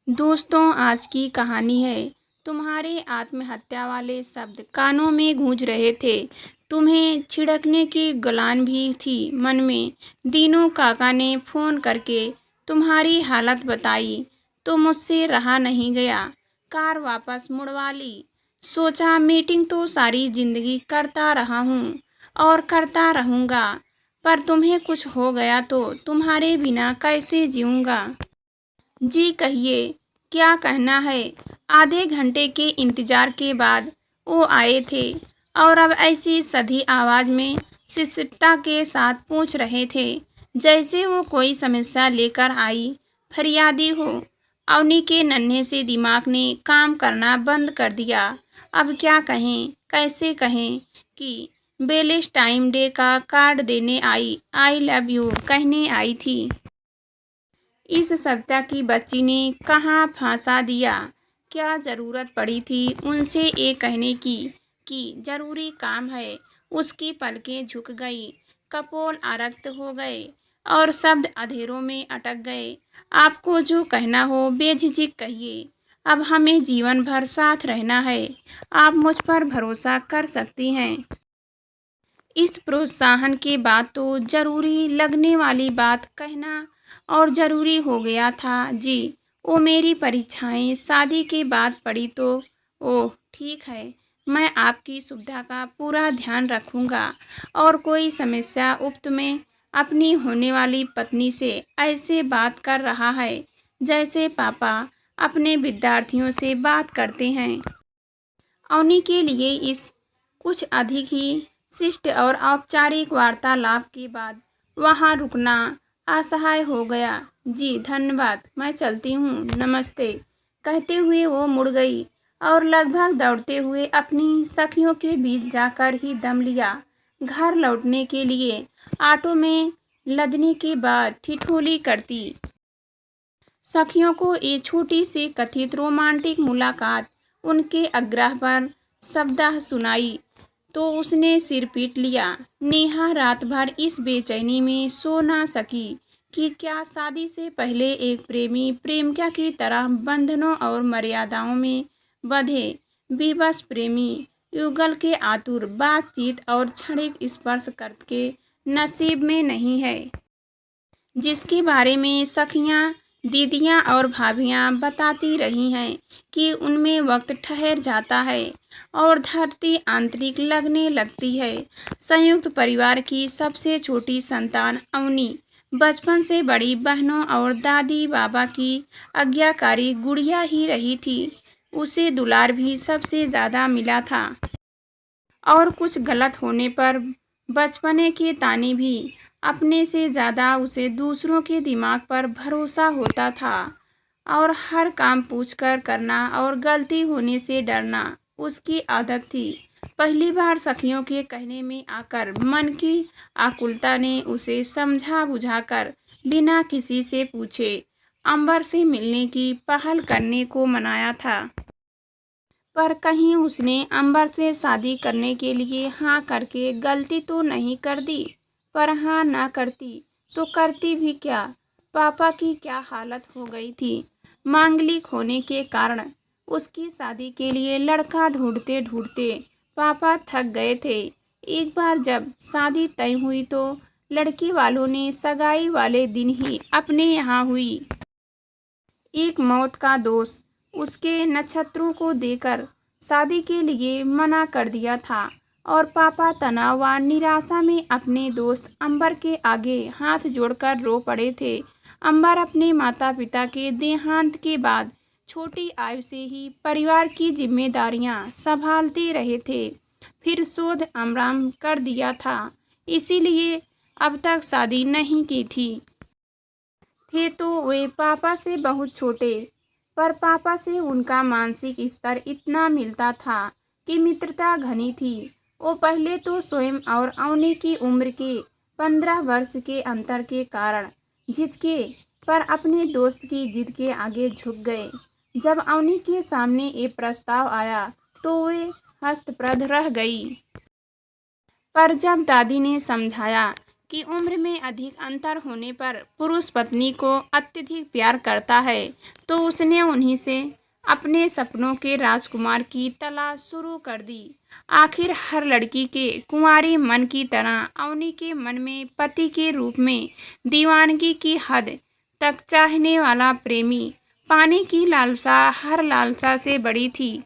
दोस्तों, आज की कहानी है। तुम्हारे आत्महत्या वाले शब्द कानों में गूंज रहे थे। तुम्हें छिड़कने की गलान भी थी मन में। दीनू काका ने फोन करके तुम्हारी हालत बताई तो मुझसे रहा नहीं गया। कार वापस मुड़वा ली। सोचा मीटिंग तो सारी जिंदगी करता रहा हूँ और करता रहूँगा, पर तुम्हें कुछ हो गया तो तुम्हारे बिना कैसे जीऊँगा। जी कहिए, क्या कहना है। आधे घंटे के इंतजार के बाद वो आए थे और अब ऐसी सधी आवाज में शिष्टता के साथ पूछ रहे थे जैसे वो कोई समस्या लेकर आई फरियादी हो। अवनी के नन्हे से दिमाग ने काम करना बंद कर दिया। अब क्या कहें, कैसे कहें कि वेलेंटाइन डे का कार्ड देने आई लव यू कहने आई थी। इस सविता की बच्ची ने कहाँ फंसा दिया। क्या ज़रूरत पड़ी थी उनसे ये कहने की कि ज़रूरी काम है। उसकी पलकें झुक गई, कपोल आरक्त हो गए और शब्द अधेरों में अटक गए। आपको जो कहना हो बेझिझक कहिए। अब हमें जीवन भर साथ रहना है। आप मुझ पर भरोसा कर सकती हैं। इस प्रोत्साहन के बाद तो जरूरी लगने वाली बात कहना और ज़रूरी हो गया था। जी, वो मेरी परीक्षाएं शादी के बाद पड़ी तो ओह ठीक है, मैं आपकी सुविधा का पूरा ध्यान रखूँगा। और कोई समस्या उक्त में अपनी होने वाली पत्नी से ऐसे बात कर रहा है जैसे पापा अपने विद्यार्थियों से बात करते हैं। अवनी के लिए इस कुछ अधिक ही शिष्ट और औपचारिक वार्तालाप के बाद वहां रुकना असहाय हो गया। जी धन्यवाद, मैं चलती हूँ, नमस्ते कहते हुए वो मुड़ गई और लगभग दौड़ते हुए अपनी सखियों के बीच जाकर ही दम लिया। घर लौटने के लिए ऑटो में लदने के बाद ठिठोली करती सखियों को ये छोटी सी कथित रोमांटिक मुलाकात उनके आग्रह पर शब्दाह सुनाई तो उसने सिर पीट लिया। नेहा रात भर इस बेचैनी में सो ना सकी कि क्या शादी से पहले एक प्रेमी प्रेमिका की तरह बंधनों और मर्यादाओं में बंधे विवश प्रेमी युगल के आतुर बातचीत और क्षणिक स्पर्श करके नसीब में नहीं है, जिसके बारे में सखियां दीदियां और भाभियां बताती रही हैं कि उनमें वक्त ठहर जाता है और धरती आंतरिक लगने लगती है। संयुक्त परिवार की सबसे छोटी संतान अवनी बचपन से बड़ी बहनों और दादी बाबा की आज्ञाकारी गुड़िया ही रही थी। उसे दुलार भी सबसे ज़्यादा मिला था और कुछ गलत होने पर बचपने के ताने भी। अपने से ज़्यादा उसे दूसरों के दिमाग पर भरोसा होता था और हर काम पूछकर करना और गलती होने से डरना उसकी आदत थी। पहली बार सखियों के कहने में आकर मन की आकुलता ने उसे समझा बुझाकर बिना किसी से पूछे अंबर से मिलने की पहल करने को मनाया था। पर कहीं उसने अंबर से शादी करने के लिए हाँ करके गलती तो नहीं कर दी। पर हाँ ना करती तो करती भी क्या। पापा की क्या हालत हो गई थी। मांगलिक होने के कारण उसकी शादी के लिए लड़का ढूंढते ढूंढते पापा थक गए थे। एक बार जब शादी तय हुई तो लड़की वालों ने सगाई वाले दिन ही अपने यहाँ हुई एक मौत का दोष उसके नक्षत्रों को देकर शादी के लिए मना कर दिया था और पापा तनाव व निराशा में अपने दोस्त अंबर के आगे हाथ जोड़कर रो पड़े थे। अंबर अपने माता पिता के देहांत के बाद छोटी आयु से ही परिवार की जिम्मेदारियां संभालते रहे थे। फिर शोध आराम कर दिया था, इसीलिए अब तक शादी नहीं की थी। थे तो वे पापा से बहुत छोटे, पर पापा से उनका मानसिक स्तर इतना मिलता था कि मित्रता घनी थी। वो पहले तो स्वयं और अवनी की उम्र के 15 वर्ष के अंतर के कारण झिझके, पर अपने दोस्त की जिद के आगे झुक गए। जब अवनी के सामने ये प्रस्ताव आया तो वे हस्तप्रद रह गई। पर जब दादी ने समझाया कि उम्र में अधिक अंतर होने पर पुरुष पत्नी को अत्यधिक प्यार करता है, तो उसने उन्हीं से अपने सपनों के राजकुमार की तलाश शुरू कर दी। आखिर हर लड़की के कुंवारी मन की तरह अवनी के मन में पति के रूप में दीवानगी की हद तक चाहने वाला प्रेमी पाने की लालसा हर लालसा से बड़ी थी।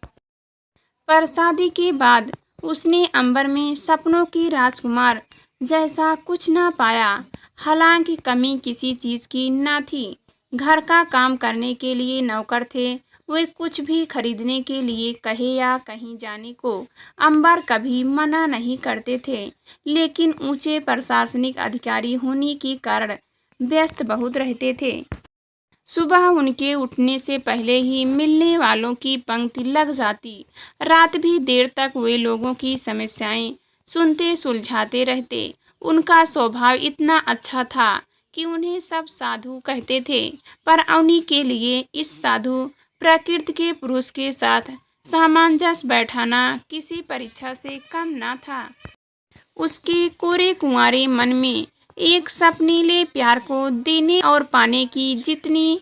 पर शादी के बाद उसने अंबर में सपनों की राजकुमार जैसा कुछ ना पाया। हालांकि कमी किसी चीज की ना थी। घर का काम करने के लिए नौकर थे। वे कुछ भी खरीदने के लिए कहे या कहीं जाने को अंबर कभी मना नहीं करते थे। लेकिन ऊंचे प्रशासनिक अधिकारी होने के कारण व्यस्त बहुत रहते थे। सुबह उनके उठने से पहले ही मिलने वालों की पंक्ति लग जाती। रात भी देर तक वे लोगों की समस्याएं सुनते सुलझाते रहते। उनका स्वभाव इतना अच्छा था कि उन्हें सब साधु कहते थे। पर अवनी के लिए इस साधु प्रकृति के पुरुष के साथ सामंजस्य बैठाना किसी परीक्षा से कम न था। उसके कोरे कुंवारे मन में एक सपनीले प्यार को देने और पाने की जितनी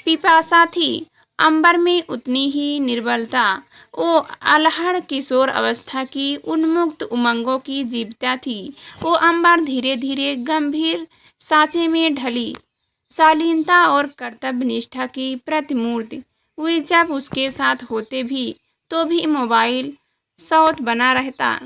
पिपासा थी, अंबर में उतनी ही निर्बलता। वो अलहड़ किशोर अवस्था की उन्मुक्त उमंगों की जीवता थी। वो अंबर धीरे धीरे गंभीर सांचे में ढली, शालीनता और कर्तव्य निष्ठा की प्रतिमूर्ति। वे जब उसके साथ होते भी तो भी मोबाइल सौत बना रहता।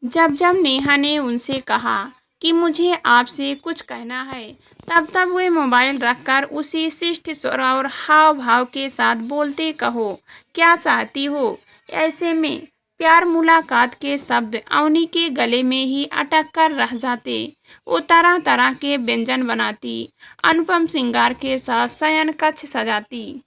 जब जब नेहा ने उनसे कहा कि मुझे आपसे कुछ कहना है, तब तब वे मोबाइल रखकर उसी शिष्ट स्वर और हाव भाव के साथ बोलते, कहो क्या चाहती हो। ऐसे में प्यार मुलाकात के शब्द अवनी के गले में ही अटक कर रह जाते। वो तरह तरह के व्यंजन बनाती, अनुपम श्रृंगार के साथ शयन कक्ष सजाती,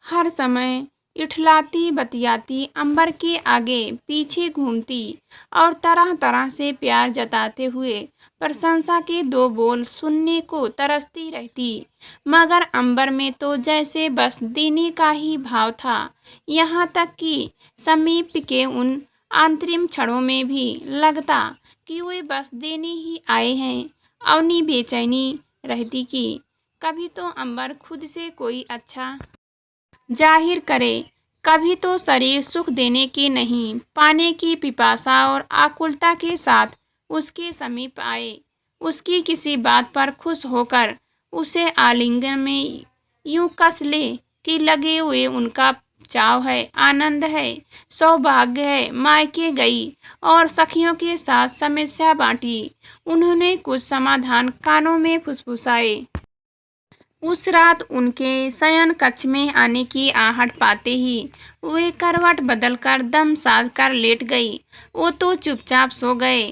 हर समय इठलाती बतियाती, अंबर के आगे पीछे घूमती और तरह तरह से प्यार जताते हुए प्रशंसा के दो बोल सुनने को तरसती रहती। मगर अंबर में तो जैसे बस देने का ही भाव था। यहाँ तक कि समीप के उन अंतरिम क्षणों में भी लगता कि वे बस देने ही आए हैं। अवनी बेचैनी रहती कि कभी तो अंबर खुद से कोई अच्छा जाहिर करे, कभी तो शरीर सुख देने की नहीं पाने की पिपासा और आकुलता के साथ उसके समीप आए। उसकी किसी बात पर खुश होकर उसे आलिंगन में यूं कस ले कि लगे हुए उनका चाव है, आनंद है, सौभाग्य है। मायके गई और सखियों के साथ समस्या बांटी। उन्होंने कुछ समाधान कानों में फुसफुसाए। उस रात उनके शयन कक्ष में आने की आहट पाते ही वे करवट बदलकर दम साध कर लेट गई। वो तो चुपचाप सो गए।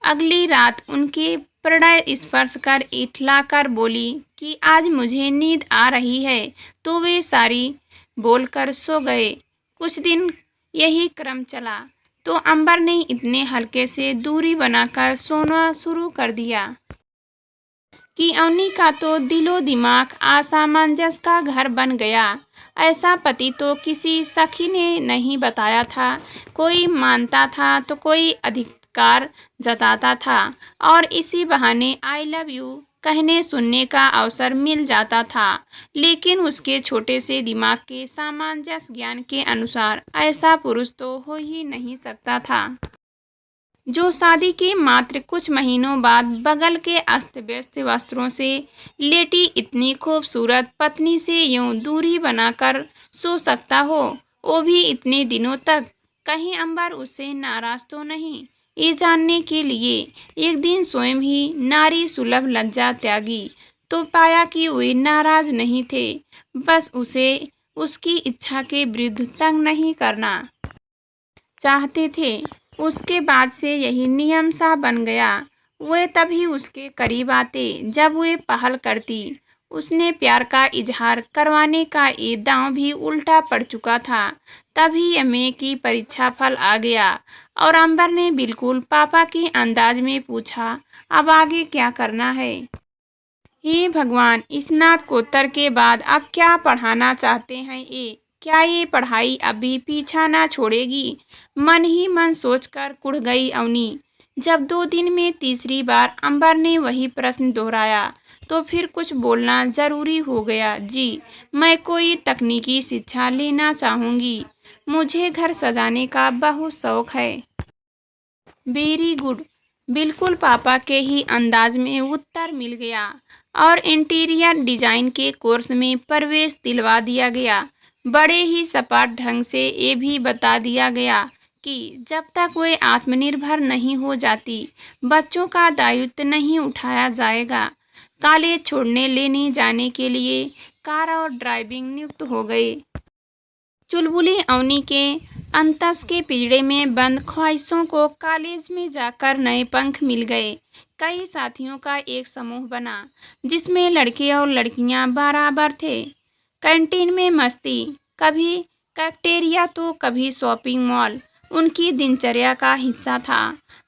अगली रात उनके प्रणय स्पर्श कर इठला कर बोली कि आज मुझे नींद आ रही है, तो वे सारी बोलकर सो गए। कुछ दिन यही क्रम चला तो अंबर ने इतने हल्के से दूरी बनाकर सोना शुरू कर दिया कि अवनी का तो दिलो दिमाग असामंजस्य का घर बन गया। ऐसा पति तो किसी सखी ने नहीं बताया था। कोई मानता था तो कोई अधिकार जताता था और इसी बहाने आई लव यू कहने सुनने का अवसर मिल जाता था। लेकिन उसके छोटे से दिमाग के सामंजस्य ज्ञान के अनुसार ऐसा पुरुष तो हो ही नहीं सकता था, जो शादी के मात्र कुछ महीनों बाद बगल के अस्त व्यस्त वस्त्रों से लेटी इतनी खूबसूरत पत्नी से यूं दूरी बनाकर सो सकता हो, वो भी इतने दिनों तक। कहीं अंबर उससे नाराज तो नहीं, ये जानने के लिए एक दिन स्वयं ही नारी सुलभ लज्जा त्यागी तो पाया कि वे नाराज नहीं थे, बस उसे उसकी इच्छा के विरुद्ध तंग नहीं करना चाहते थे। उसके बाद से यही नियम सा बन गया। वे तभी उसके करीब आते जब वे पहल करती। उसने प्यार का इजहार करवाने का ये दांव भी उल्टा पड़ चुका था। तभी एमए की परीक्षा फल आ गया और अंबर ने बिल्कुल पापा के अंदाज में पूछा, अब आगे क्या करना है। हे भगवान, स्नातकोत्तर के बाद अब क्या पढ़ाना चाहते हैं ये? क्या ये पढ़ाई अभी पीछा ना छोड़ेगी? मन ही मन सोचकर कुढ़ गई अवनी। जब 2 दिन में तीसरी बार अंबर ने वही प्रश्न दोहराया तो फिर कुछ बोलना जरूरी हो गया। जी, मैं कोई तकनीकी शिक्षा लेना चाहूँगी। मुझे घर सजाने का बहुत शौक है। वेरी गुड, बिल्कुल पापा के ही अंदाज में उत्तर मिल गया और इंटीरियर डिजाइन के कोर्स में प्रवेश दिलवा दिया गया। बड़े ही सपाट ढंग से ये भी बता दिया गया कि जब तक वे आत्मनिर्भर नहीं हो जाती, बच्चों का दायित्व नहीं उठाया जाएगा। कॉलेज छोड़ने लेने जाने के लिए कार और ड्राइविंग नियुक्त हो गए। चुलबुली अवनी के अंतस के पिंजड़े में बंद ख्वाहिशों को कॉलेज में जाकर नए पंख मिल गए। कई साथियों का एक समूह बना जिसमें लड़के और लड़कियां बराबर थे। कैंटीन में मस्ती, कभी कैफेटेरिया तो कभी शॉपिंग मॉल उनकी दिनचर्या का हिस्सा था।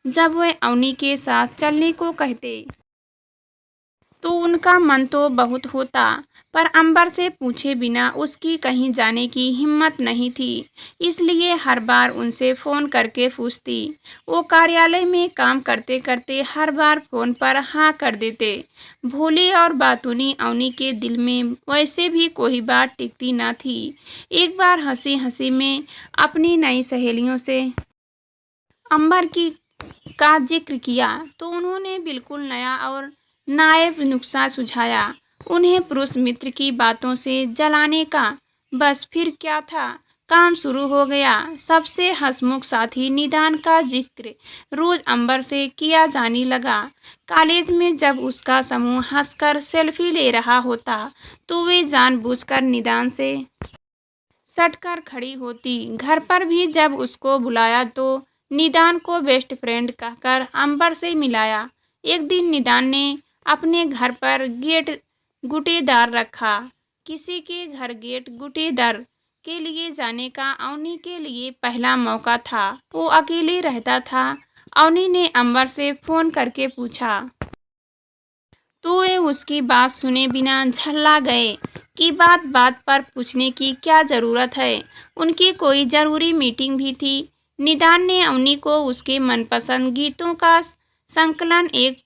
जब वे अवनी के साथ चलने को कहते तो उनका मन तो बहुत होता, पर अंबर से पूछे बिना उसकी कहीं जाने की हिम्मत नहीं थी। इसलिए हर बार उनसे फ़ोन करके पूछती। वो कार्यालय में काम करते करते हर बार फ़ोन पर हाँ कर देते। भोली और बातूनी अवनी के दिल में वैसे भी कोई बात टिकती न थी। एक बार हंसी हंसी में अपनी नई सहेलियों से अंबर की का जिक्र किया तो उन्होंने बिल्कुल नया और नायब नुस्खा सुझाया। उन्हें पुरुष मित्र की बातों से जलाने का। बस फिर क्या था, काम शुरू हो गया। सबसे हंसमुख साथी निदान का जिक्र रोज अंबर से किया जाने लगा। कॉलेज में जब उसका समूह हंसकर सेल्फी ले रहा होता तो वे जानबूझकर निदान से सटकर खड़ी होती। घर पर भी जब उसको बुलाया तो निदान को बेस्ट फ्रेंड कहकर अंबर से मिलाया। एक दिन निदान ने अपने घर पर गेट गुटेदार रखा। किसी के घर गेट गुटेदार के लिए जाने का अवनी के लिए पहला मौका था। वो अकेले रहता था। अवनी ने अंबर से फोन करके पूछा तो वे उसकी बात सुने बिना झल्ला गए कि बात बात पर पूछने की क्या ज़रूरत है। उनकी कोई ज़रूरी मीटिंग भी थी। निदान ने अवनी को उसके मनपसंद गीतों का संकलन एक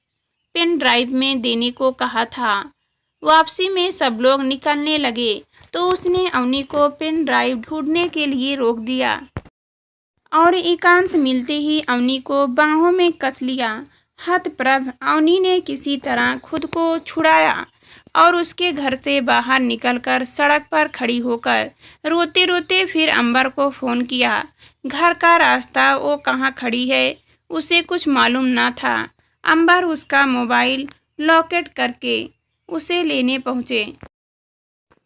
पेन ड्राइव में देने को कहा था। वापसी में सब लोग निकलने लगे तो उसने अवनी को पेन ड्राइव ढूंढने के लिए रोक दिया और एकांत मिलते ही अवनी को बाहों में कस लिया। हतप्रभ अवनी ने किसी तरह खुद को छुड़ाया और उसके घर से बाहर निकलकर सड़क पर खड़ी होकर रोते रोते फिर अंबर को फ़ोन किया। घर का रास्ता वो कहाँ खड़ी है उसे कुछ मालूम न था। अंबर उसका मोबाइल लॉकेट करके उसे लेने पहुँचे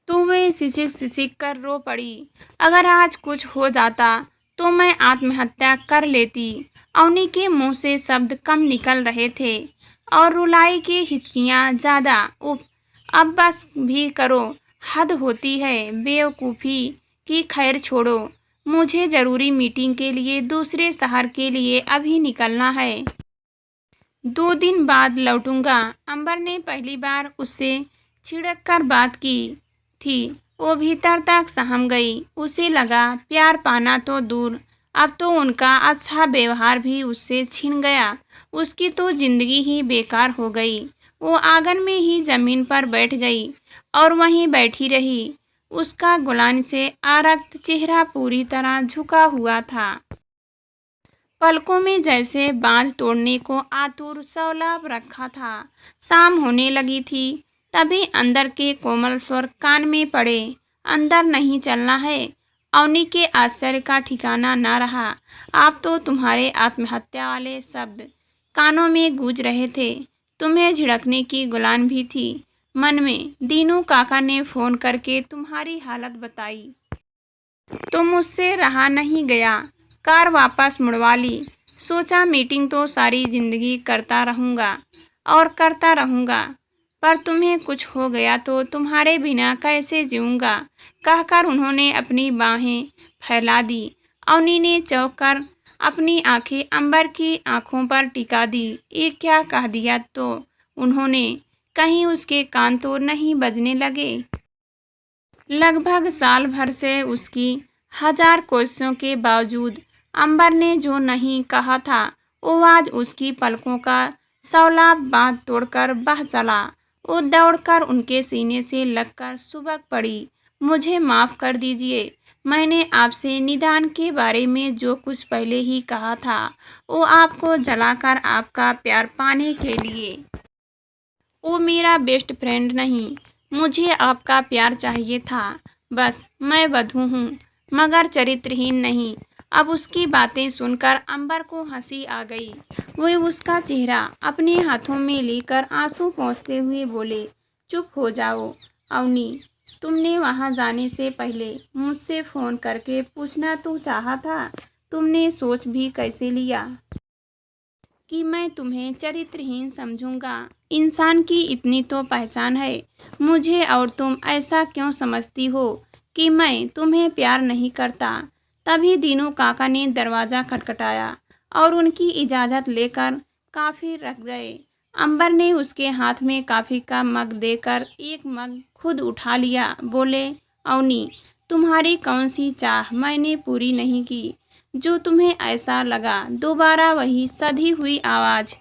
तो वे सिसक सिसक कर रो पड़ी। अगर आज कुछ हो जाता तो मैं आत्महत्या कर लेती। अवनी के मुंह से शब्द कम निकल रहे थे और रुलाई की हिचकियाँ ज़्यादा। अब बस भी करो, हद होती है बेवकूफ़ी की। खैर छोड़ो, मुझे ज़रूरी मीटिंग के लिए दूसरे शहर के लिए अभी निकलना है। 2 दिन बाद लौटूंगा। अंबर ने पहली बार उससे छिड़क कर बात की थी। वो भीतर तक सहम गई। उसे लगा प्यार पाना तो दूर, अब तो उनका अच्छा व्यवहार भी उससे छिन गया। उसकी तो जिंदगी ही बेकार हो गई। वो आंगन में ही जमीन पर बैठ गई और वहीं बैठी रही। उसका गुलान से आरक्त चेहरा पूरी तरह झुका हुआ था। पलकों में जैसे बांध तोड़ने को आतुर सौलाभ रखा था। शाम होने लगी थी। तभी अंदर के कोमल स्वर कान में पड़े। अंदर नहीं चलना है। अवनी के आश्चर्य का ठिकाना न रहा। आप तो तुम्हारे आत्महत्या वाले शब्द कानों में गूंज रहे थे। तुम्हें झिड़कने की गुलान भी थी मन में। दीनू काका ने फ़ोन करके तुम्हारी हालत बताई तो मुझसे रहा नहीं गया। कार वापस मुड़वा ली। सोचा मीटिंग तो सारी जिंदगी करता रहूँगा और करता रहूँगा, पर तुम्हें कुछ हो गया तो तुम्हारे बिना कैसे जीऊँगा। कहकर उन्होंने अपनी बाहें फैला दी। अवनी ने चौंक कर अपनी आंखें अंबर की आंखों पर टिका दी। ये क्या कह दिया तो उन्होंने, कहीं उसके कान तो नहीं बजने लगे। लगभग साल भर से उसकी 1000 कोशिशों के बावजूद अंबर ने जो नहीं कहा था वो आज उसकी पलकों का सौलाभ बांध तोड़कर बह चला। वो दौड़कर उनके सीने से लगकर सुबक पड़ी। मुझे माफ़ कर दीजिए, मैंने आपसे निदान के बारे में जो कुछ पहले ही कहा था, वो आपको जलाकर आपका प्यार पाने के लिए। वो मेरा बेस्ट फ्रेंड नहीं, मुझे आपका प्यार चाहिए था। बस मैं वधू हूँ, मगर चरित्रहीन नहीं। अब उसकी बातें सुनकर अंबर को हंसी आ गई। वे उसका चेहरा अपने हाथों में लेकर आंसू पोंछते हुए बोले, चुप हो जाओ अवनी, तुमने वहाँ जाने से पहले मुझसे फ़ोन करके पूछना तो चाहा था। तुमने सोच भी कैसे लिया कि मैं तुम्हें चरित्रहीन समझूंगा। इंसान की इतनी तो पहचान है। मुझे और तुम ऐसा क्यों समझती हो कि मैं तुम्हें प्यार नहीं करता। तभी दीनू काका ने दरवाज़ा खटखटाया और उनकी इजाज़त लेकर कॉफ़ी रख गए। अंबर ने उसके हाथ में कॉफ़ी का मग देकर एक मग खुद उठा लिया। बोले, अवनी, तुम्हारी कौन सी चाह मैंने पूरी नहीं की जो तुम्हें ऐसा लगा। दोबारा वही सधी हुई आवाज़।